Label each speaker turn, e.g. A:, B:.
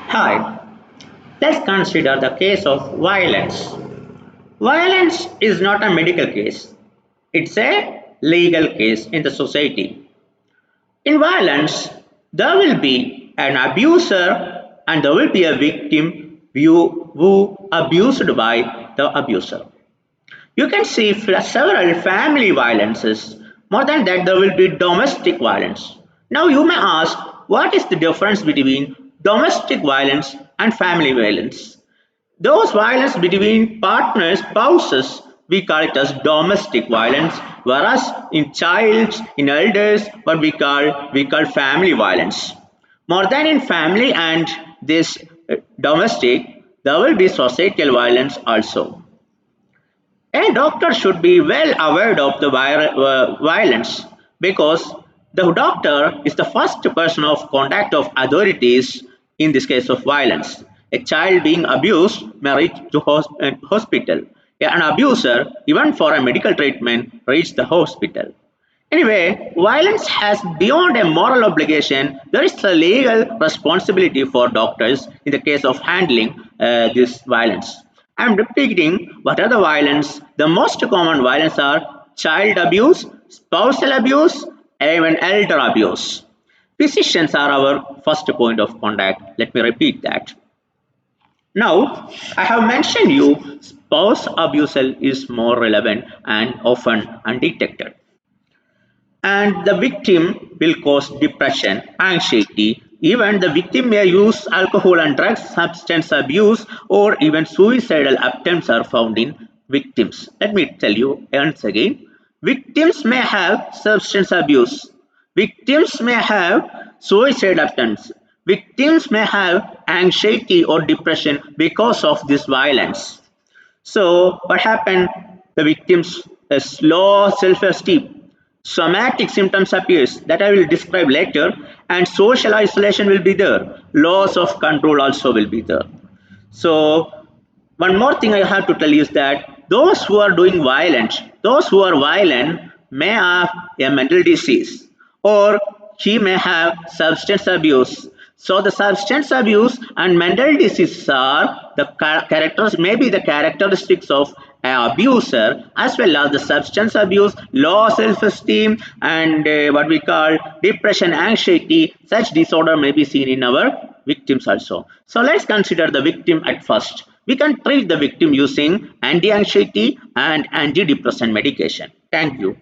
A: Hi, let's consider the case of violence. Violence is not a medical case, it's a legal case in the society. In violence, there will be an abuser and there will be a victim who abused by the abuser. You can see several family violences. More than that, there will be domestic violence. Now, you may ask, what is the difference between domestic violence and family violence? Those violence between partners, spouses, we call it as domestic violence, whereas in childs, in elders, what we call family violence. More than in family and this domestic, there will be societal violence also. A doctor should be well aware of the violence because the doctor is the first person of contact of authorities in this case of violence. A child being abused may reach to hospital. An abuser, even for a medical treatment, reach the hospital. Anyway, violence has beyond a moral obligation, there is a legal responsibility for doctors in the case of handling this violence. I'm repeating what are the violence. The most common violence are child abuse, spousal abuse, even elder abuse. Physicians are our first point of contact. Let me repeat that. Now, I have mentioned you spouse abuse is more relevant and often undetected, and the victim will cause depression, anxiety. Even the victim may use alcohol and drugs, substance abuse, or even suicidal attempts are found in victims. Let me tell you once again, victims may have substance abuse, victims may have suicide attempts, victims may have anxiety or depression because of this violence. So what happened? The victims has low self-esteem. Somatic symptoms appears that I will describe later, and social isolation will be there. Loss of control also will be there. So one more thing I have to tell you is that those who are violent may have a mental disease or he may have substance abuse. So the substance abuse and mental disease are the characters, maybe the characteristics of an abuser, as well as the substance abuse, low self-esteem, and what we call depression, anxiety. Such disorder may be seen in our victims also. So let's consider the victim at first. We can treat the victim using anti-anxiety and antidepressant medication. Thank you.